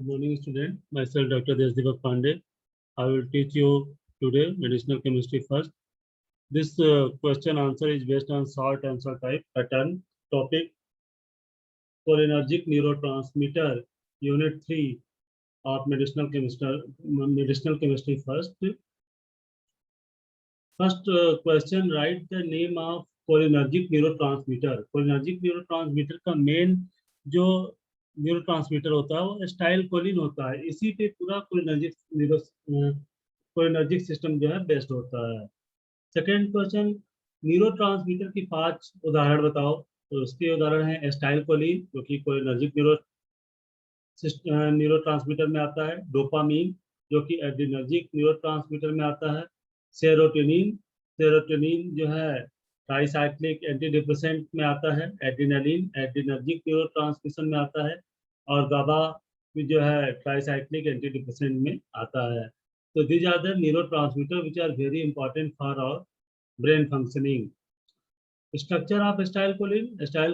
Good morning, student. Myself, Dr. Desdeepak Pandey. I will teach you today medicinal chemistry first. This question answer is based on short answer type pattern. Topic: cholinergic neurotransmitter, Unit 3 of medicinal chemistry. Medicinal chemistry first. First question: write the name of cholinergic neurotransmitter. Cholinergic neurotransmitter का main जो neurotransmitter होता है वो acetyl Colin होता है। इसी पे पूरा कोलिनर्जिक सिस्टम जो है बेस्ड होता है। सेकेंड क्वेश्चन: न्यूरोट्रांसमीटर की 5 उदाहरण बताओ। तो उसके उदाहरण है एस्टाइल कोलिन जो कि कोलिनर्जिक न्यूरोट्रांसमीटर में आता है, डोपामीन जो कि एड्रिनर्जिक न्यूरोट्रांसमीटर में आता है, सेरोटोनिन सेरोटोनिन जो है ट्राइसाइक्लिक एंटी डिप्रेसेंट में आता है, एड्रिनलिन एड्रिनर्जिक न्यूरोट्रांसमिशन में आता है, और गाबा जो है ट्राइसाइक्लिक एंटी डिप्रेसेंट में आता है। तो these are the neurotransmitter which are very important for our brain functioning. Structure of acetyl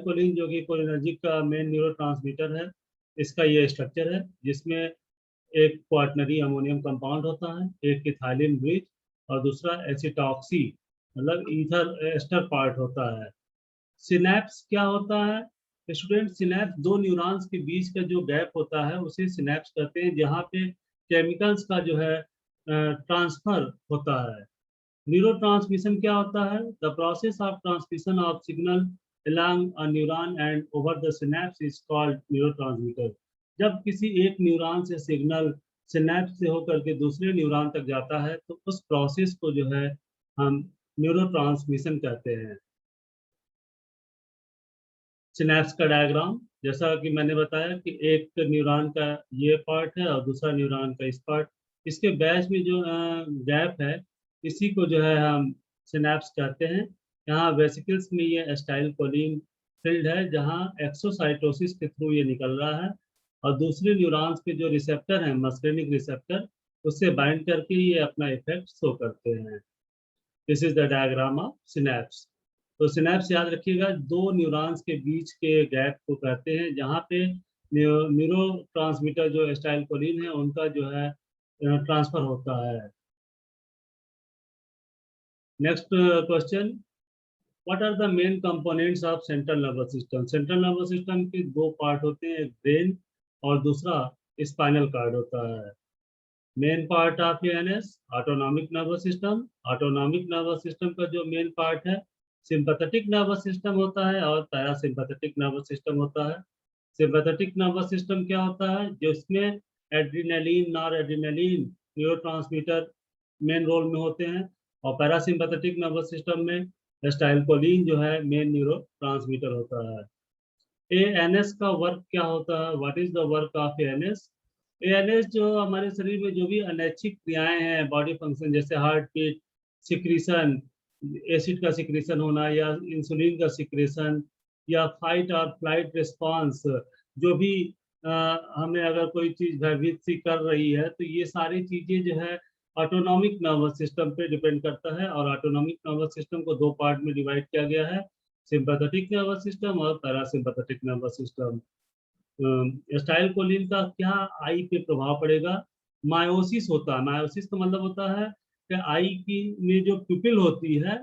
choline जो कि कोलिनर्जिक का मेन न्यूरोट्रांसमीटर है, इसका ये स्ट्रक्चर है जिसमें एक क्वाटनरी अमोनियम कंपाउंड होता है, एक इथाइलिन ब्रिज और दूसरा एसिटॉक्सी मतलब ईथर एस्टर पार्ट होता है। सिनैप्स क्या होता है स्टूडेंट? सिनैप्स दो न्यूरॉन्स के बीच का जो गैप होता है उसे सिनैप्स कहते हैं, जहाँ पे केमिकल्स का जो है ट्रांसफर होता है। न्यूरोट्रांसमिशन क्या होता है? The process of transmission of signal along a neuron and over the synapse is called neurotransmitter। जब किसी एक न्यूरॉन से सिग्नल सिनैप्स से होकर के दूसरे न्यूरॉन तक जाता है तो उस प्रोसेस को जो है हम न्यूरोट्रांसमिशन कहते हैं। सिनैप्स का डायग्राम जैसा कि मैंने बताया कि एक न्यूरॉन का ये पार्ट है और दूसरा न्यूरॉन का इस पार्ट, इसके बीच में जो गैप है इसी को जो है हम सिनैप्स कहते हैं। यहाँ वेसिकल्स में ये एस्टाइल कोलिन फील्ड है जहाँ एक्सोसाइटोसिस के थ्रू ये निकल रहा है, और दूसरे न्यूरॉन्स के जो रिसेप्टर हैं मस्केनिक रिसेप्टर उससे बाइंड करके ये अपना इफेक्ट शो करते हैं। This is the diagram of synapse. तो सिनैप्स याद रखिएगा, दो न्यूरॉन्स के बीच के गैप को कहते हैं जहाँ पे न्यूरोट्रांसमीटर जो एस्टाइल कोलिन है उनका जो है ट्रांसफर होता है। Next question: what are the main components of central nervous system? Central nervous system के दो पार्ट होते हैं, ब्रेन और दूसरा स्पाइनल कार्ड होता है। Main part of ANS autonomic nervous system. Autonomic nervous system का जो मेन पार्ट है सिंपैथेटिक नर्वस सिस्टम होता है और पैरासिम्पैथेटिक नर्वस सिस्टम होता है। सिंपैथेटिक नर्वस सिस्टम क्या होता है? जिसमें adrenaline nor adrenaline neurotransmitter main role में होते हैं, और पैरासिम्पैथेटिक नर्वस सिस्टम में एस्टाइलकोलिन जो है मेन न्यूरो ट्रांसमीटर होता है। एएनएस का वर्क क्या होता है? What is the work of ANS? ANS जो हमारे शरीर में जो भी अनैच्छिक क्रियाएं हैं बॉडी फंक्शन जैसे हार्ट बीट, सिक्रीशन, एसिड का सिक्रीशन होना या इंसुलिन का सिक्रीशन या फाइट और फ्लाइट रिस्पांस, जो भी हमें अगर कोई चीज भयभीत सी कर रही है तो ये सारी चीजें जो है ऑटोनॉमिक नर्वस सिस्टम पे डिपेंड करता है। और ऑटोनॉमिक नर्वस सिस्टम को दो पार्ट में डिवाइड किया गया है, सिंपैथेटिक नर्वस सिस्टम और parasympathetic nervous system. Acetyl Colin का क्या आई पे प्रभाव पड़ेगा? मायोसिस होता है। मायोसिस का मतलब होता है कि आई की में जो प्यूपिल होती है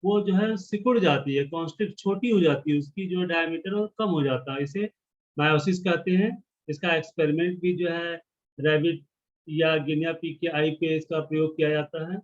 वो जो है सिकुड़ जाती है, कॉन्स्ट्रिक्ट छोटी हो जाती है, उसकी जो डायमीटर है कम हो जाता है, इसे मायोसिस कहते हैं। इसका एक्सपेरिमेंट भी जो है रैबिट या गिनिया पिग के आई पे इसका प्रयोग किया जाता है।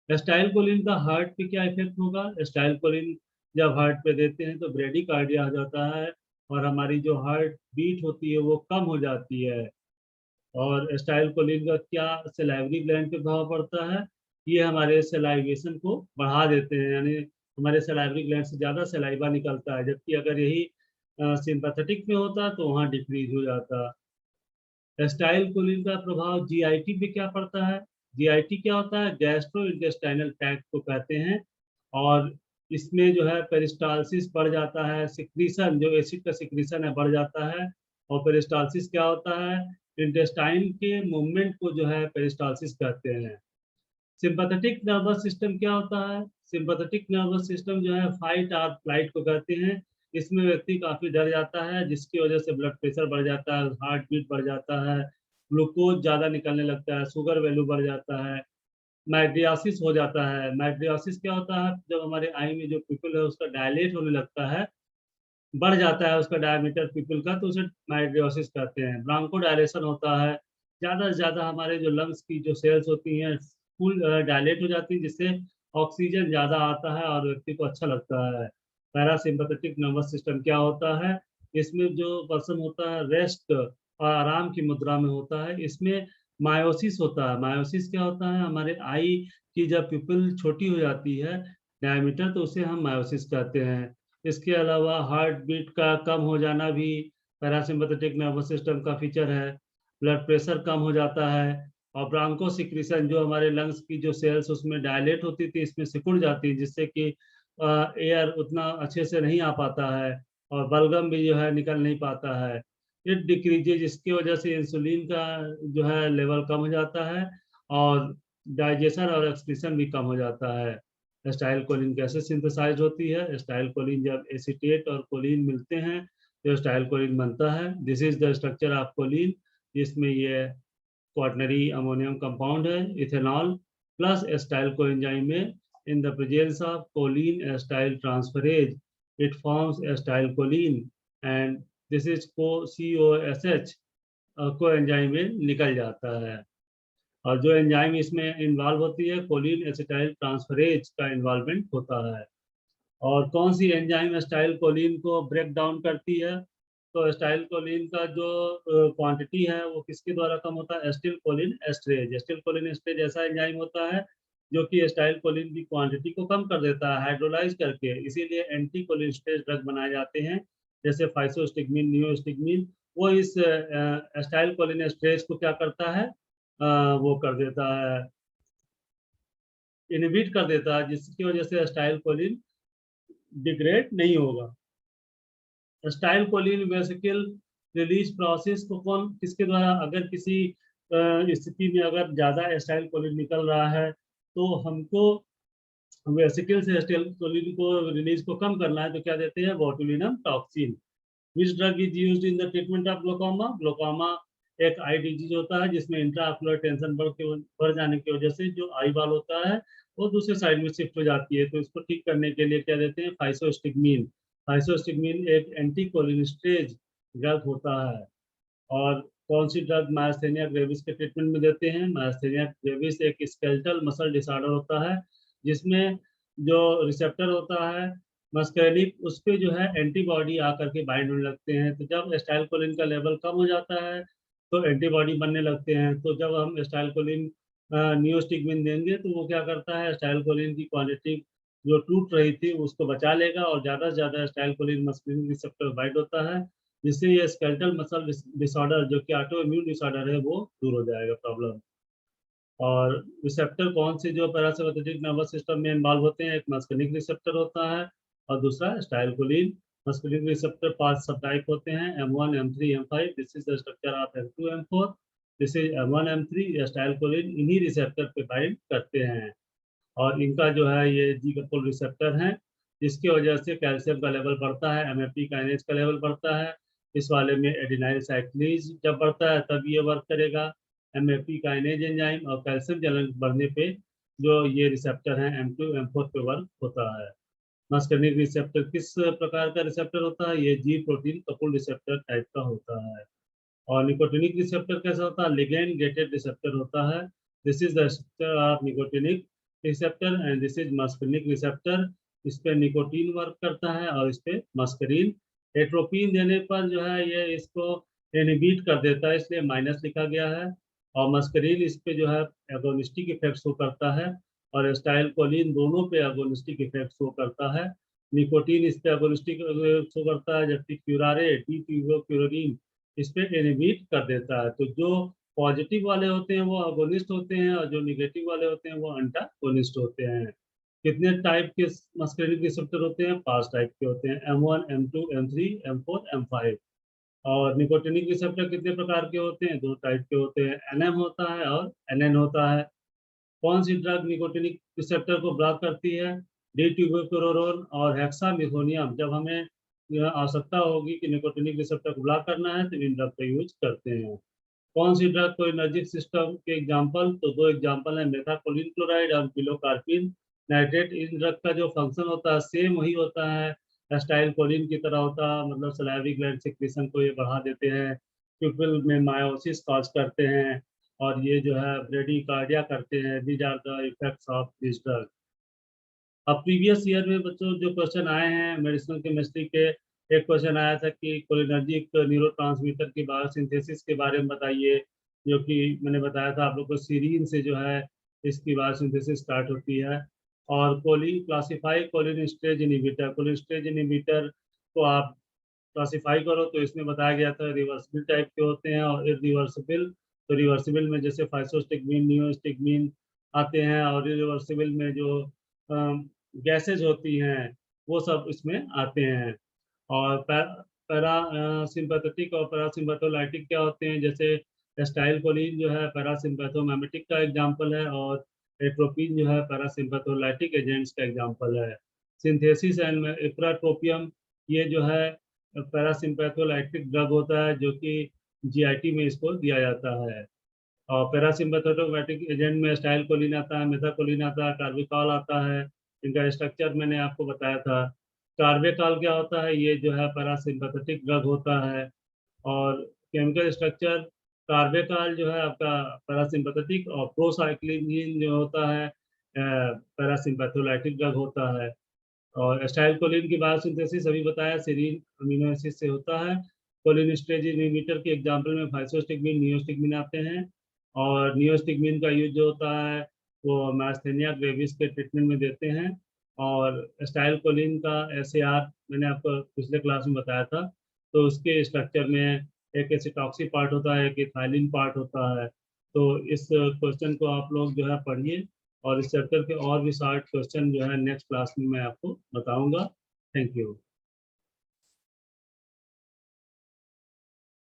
एस्टाइल कोलिन का हार्ट पे क्या इफेक्ट होगा? एस्टाइल कोलिन जब हार्ट पे देते हैं तो ब्रेडिकार्डिया हो जाता है और हमारी जो हार्ट बीट होती है वो कम हो जाती है। और एस्टाइल कोलिन का क्या सलाइवरी ग्लैंड पे प्रभाव पड़ता है? ये हमारे सलाइवेशन को बढ़ा देते हैं, यानी हमारे सलाइवरी ग्लैंड से ज़्यादा सलाइवा निकलता है, जबकि अगर यही सिंपैथेटिक में होता तो वहाँ डिक्रीज हो जाता। एस्टाइल कोलिन का प्रभाव जीआईटी पे क्या पड़ता है? जीआईटी क्या होता है? गैस्ट्रो इंटेस्टाइनल ट्रैक्ट को कहते हैं, और इसमें जो है पेरिस्टालसिस बढ़ जाता है, सिक्रीशन जो एसिड का सिक्रीशन है बढ़ जाता है। और पेरिस्टालसिस क्या होता है? इंटेस्टाइन के मूवमेंट को जो है पेरिस्टालसिस कहते हैं। सिंपैथेटिक नर्वस सिस्टम क्या होता है? सिंपैथेटिक नर्वस सिस्टम जो है फाइट और फ्लाइट को कहते हैं। इसमें व्यक्ति काफी डर जाता है जिसकी वजह से ब्लड प्रेशर बढ़ जाता है, हार्ट बीट बढ़ जाता है, ग्लूकोज ज़्यादा निकलने लगता है, शुगर वैल्यू बढ़ जाता है, माइग्रेसिस हो जाता है। माइग्रेसिस क्या होता है? जब हमारे आई में जो पिपल है उसका डायलेट होने लगता है, बढ़ जाता है उसका डायमीटर पिपल का, तो उसे माइग्रेसिस कहते हैं। ब्रांको डायलेशन होता है, ज़्यादा से ज़्यादा हमारे जो लंग्स की जो सेल्स होती हैं फुल डायलेट हो जाती है, जिससे ऑक्सीजन ज़्यादा आता है और व्यक्ति को अच्छा लगता है। पैरासिम्पथेटिक नर्वस सिस्टम क्या होता है? इसमें जो पर्सन होता है रेस्ट और आराम की मुद्रा में होता है, इसमें मायोसिस होता है। मायोसिस क्या होता है? हमारे आई की जब पिपल छोटी हो जाती है डायमीटर, तो उसे हम मायोसिस कहते हैं। इसके अलावा हार्ट बीट का कम हो जाना भी पैरासिम्पथेटिक नर्वस सिस्टम का फीचर है। ब्लड प्रेशर कम हो जाता है, और ब्रांको सिक्रीशन जो हमारे लंग्स की जो सेल्स उसमें डायलेट होती थी, इसमें सिकुड़ जाती है, जिससे कि एयर उतना अच्छे से नहीं आ पाता है, और बलगम भी जो है निकल नहीं पाता है। इट डिक्रीजेज, इसकी वजह से इंसुलिन का जो है लेवल कम हो जाता है, और डाइजेशन और एक्सक्रीशन भी कम हो जाता है। एस्टाइल कोलिन कैसे सिंथेसाइज होती है? एस्टाइल कोलिन जब एसीटेट और कोलिन मिलते हैं तो एस्टाइल कोलिन बनता है। This is the structure of choline, जिसमें ये क्वाटनरी अमोनियम कंपाउंड है, इथेनॉल प्लस एस्टाइल कोएंजाइम में in the presence of choline acetyl transferase it forms acetyl choline, and this is को COSH कोएंजाइम में निकल जाता है। और जो एंजाइम इसमें इन्वॉल्व होती है, कोलिन एसिटाइल ट्रांसफरेज का इन्वॉल्वमेंट होता है। और कौन सी एंजाइम एस्टाइल कोलिन को ब्रेक डाउन करती है? तो एस्टाइल कोलिन का जो क्वांटिटी है वो किसके द्वारा कम होता है? Acetyl choline esterase. Acetyl choline esterase ऐसा एंजाइम होता है जो कि एस्टाइल कोलिन की क्वांटिटी को कम कर देता है हाइड्रोलाइज करके, इसीलिए एंटी कोलिनेस्टेज ड्रग बनाए जाते हैं, जैसे फाइसोस्टिग्मिन, नियोस्टिग्मिन। वो इस एस्टाइल कोलिन एस्ट्रेज को क्या करता है? वो कर देता है, इनहिबिट कर देता है, जिसकी वजह से एस्टाइल कोलिन डिग्रेड नहीं होगा। Acetyl choline vesicle release process को कौन किसके द्वारा, अगर किसी स्थिति में अगर ज्यादा स्टाइल कोलिन निकल रहा है तो हमको वेसिकल से स्टाइल कोलिन को रिलीज को कम करना है, तो क्या देते हैं? Botulinum toxin. Which drug is used in the treatment of glaucoma? Glaucoma एक आई डिजीज होता है जिसमें इंट्राऑक्यूलर टेंशन बढ़ जाने की वजह से जो आई बाल होता है वो दूसरे साइड में शिफ्ट हो जाती है, तो इसको ठीक करने के लिए क्या देते हैं? फाइसोस्टिग्मीन। फाइसोस्टिग्मीन एक एंटी कोलिनेस्टेज ड्रग होता है। और कौन सी ड्रग मायस्थेनिया ग्रेविस के ट्रीटमेंट में देते हैं? मायस्थेनिया ग्रेविस एक स्केलेटल मसल डिसऑर्डर होता है, जिसमें जो रिसेप्टर होता है मस्कुलिक, उस पे जो है एंटीबॉडी आकर के बाइंड होने लगते हैं। तो जब एस्टाइलकोलिन का लेवल कम हो जाता है तो एंटीबॉडी बनने लगते हैं। तो जब हम एस्टाइलकोलिन नियोस्टिग्मिन देंगे तो वो क्या करता है? एस्टाइलकोलिन की क्वांटिटी जो टूट रही थी उसको बचा लेगा, और ज़्यादा से ज़्यादा एस्टाइलकोलिन मस्कुलिन रिसेप्टर बाइंड होता है, जिससे ये स्केलेटल मसल डिसऑर्डर जो कि ऑटो इम्यून डिसऑर्डर है वो दूर हो जाएगा प्रॉब्लम। और रिसेप्टर कौन से जो पैरासिम्पथेटिक नर्वस सिस्टम में इन्वॉल्व होते हैं? एक मस्कुलिक रिसेप्टर होता है और दूसरा एस्टाइलकोलिन। मस्कुलिक रिसेप्टर 5 सब टाइप होते हैं, M1, M3, M5। This is the structure of M2, M4। This is M1, M3। Acetylcholine इन्हीं रिसेप्टर पे बाइंड करते हैं, और इनका जो है ये जी कपल रिसेप्टर हैं, जिसकी वजह से कैल्शियम का लेवल बढ़ता है, MAP काइनेज का लेवल बढ़ता है। इस वाले में एडिनाइल साइक्लेज जब बढ़ता है तब ये वर्क करेगा, MAP काइनेज एंजाइम, और कैल्शियम चैनल बढ़ने पे जो ये रिसेप्टर हैं M2, M4 पे वर्क होता है। मस्कुलिक रिसेप्टर किस प्रकार का रिसेप्टर होता है? ये जी प्रोटीन कपल रिसेप्टर टाइप का होता है। और निकोटिनिक रिसेप्टर कैसा होता है? लिगैंड गेटेड रिसेप्टर होता है। This is the structure of nicotinic receptor, and this is muscarinic receptor. इस पे निकोटीन वर्क करता है और इस पे मस्करीन। एट्रोपिन देने पर जो है ये इसको इनहिबिट कर देता है, इसलिए माइनस लिखा गया है। और मस्करीन इस पे जो है एगोनिस्टिक इफेक्ट शो करता है, और एस्टाइल कोलिन दोनों पे एगोनिस्टिक इफेक्ट शो करता है। निकोटीन इस पे एगोनिस्टिक शो करता है, जबकि क्यूरारे डी क्यूरोक्यूरिन इस पे इनहिबिट कर देता है। तो जो पॉजिटिव वाले होते हैं वो अगोनिस्ट होते हैं, और जो निगेटिव वाले होते हैं वो अंटागोनिस्ट होते हैं। कितने टाइप के मस्कुलिक रिसेप्टर होते हैं? 5 टाइप के होते हैं, M1, M2, M3, M4, M5। और निकोटिनिक रिसेप्टर कितने प्रकार के होते हैं? 2 टाइप के होते हैं, NM होता है और NN होता है। कौन सी ड्रग निकोटिनिक रिसेप्टर को ब्लॉक करती है? डिट्यूबोक्लोरोन और हेक्सामिथोनियम। जब हमें यह आवश्यकता होगी कि निकोटिनिक रिसेप्टर को ब्लॉक करना है तो इन ड्रग का यूज करते हैं। कौन सी ड्रग कोलिनर्जिक सिस्टम के एग्जाम्पल? तो दो एग्जाम्पल है, मेथाकोलिन क्लोराइड और पिलोकार्पिन नाइट्रेट। इन ड्रग का जो फंक्शन होता है सेम वही होता है, एस्टाइल कोलिन की तरह होता है, मतलब सलाइवरी ग्लैंड सेक्रेशन को ये बढ़ा देते हैं, प्यूपिल में मायोसिस कॉज करते हैं, और ये जो है ब्रेडिकार्डिया करते हैं। These are the effects of this drug. अब प्रीवियस ईयर में बच्चों जो क्वेश्चन आए हैं मेडिसिनल केमिस्ट्री के, एक क्वेश्चन आया था कि कोलिनर्जिक न्यूरोट्रांसमीटर की बायोसिंथेसिस के बारे में बताइए, जो कि मैंने बताया था आप लोग को सीरीन से जो है इसकी बायोसिंथेसिस स्टार्ट होती है। और classify choline inhibitor, choline inhibitor को आप क्लासिफाई करो तो इसमें बताया गया था रिवर्सिबल टाइप के होते हैं और इरिवर्सिबल। तो रिवर्सिबल में जैसे फाइसोस्टिग्मीन, नियोस्टिग्मीन आते हैं, और इरिवर्सिबल में जो गैसेज होती हैं वो सब इसमें आते हैं। और पैरा सिंपैथेटिक और पैरासिम्पैथोलाइटिक क्या होते हैं? जैसे एस्टाइल कोलिन जो है पैरासिम्पैथोमिमेटिक का एग्जाम्पल है, और एट्रोपिन जो है पैरासिम्पैथोलाइटिक एजेंट्स का एग्जाम्पल है। सिंथेसिस एंड इप्राट्रोपियम ये जो है पैरासिम्पैथोलाइटिक ड्रग होता है, जो कि जीआईटी में इसको दिया जाता है। और पैरासिम्पैथोमेटिक एजेंट में स्टाइल कोलिन आता है, मेथाकोलिन आता है, कार्बिकॉल आता है। इनका स्ट्रक्चर मैंने आपको बताया था। कार्बिकॉल क्या होता है? ये जो है पैरासिम्पैथेटिक ड्रग होता है। और केमिकल स्ट्रक्चर, कार्बिकॉल जो है आपका पैरासिम्पैथेटिक, और प्रोसाइक्लिन जो होता है पैरासिम्पैथोलाइटिक ड्रग होता है। और एस्टाइल कोलिन की बायोसिंथेसिस अभी बताया, सेरीन अमीनो एसिड से होता है। कोलिनेस्टेज इनहिबिटर के एग्जांपल में फाइसोस्टिग्मीन, नियोस्टिग्मीन आते हैं। और नियोस्टिग्मीन का यूज जो होता है वो मास्थेनिया ग्रेविस के ट्रीटमेंट में देते हैं। और एस्टाइल कोलिन का एसएआर मैंने आपको पिछले क्लास में बताया था। तो उसके स्ट्रक्चर में एक एसिटॉक्सी पार्ट होता है, एक इथाइलिन पार्ट होता है। तो इस क्वेश्चन को आप लोग जो है पढ़िए, और इस चैप्टर के और भी 60 क्वेश्चन जो है नेक्स्ट क्लास में मैं आपको बताऊंगा। Thank you.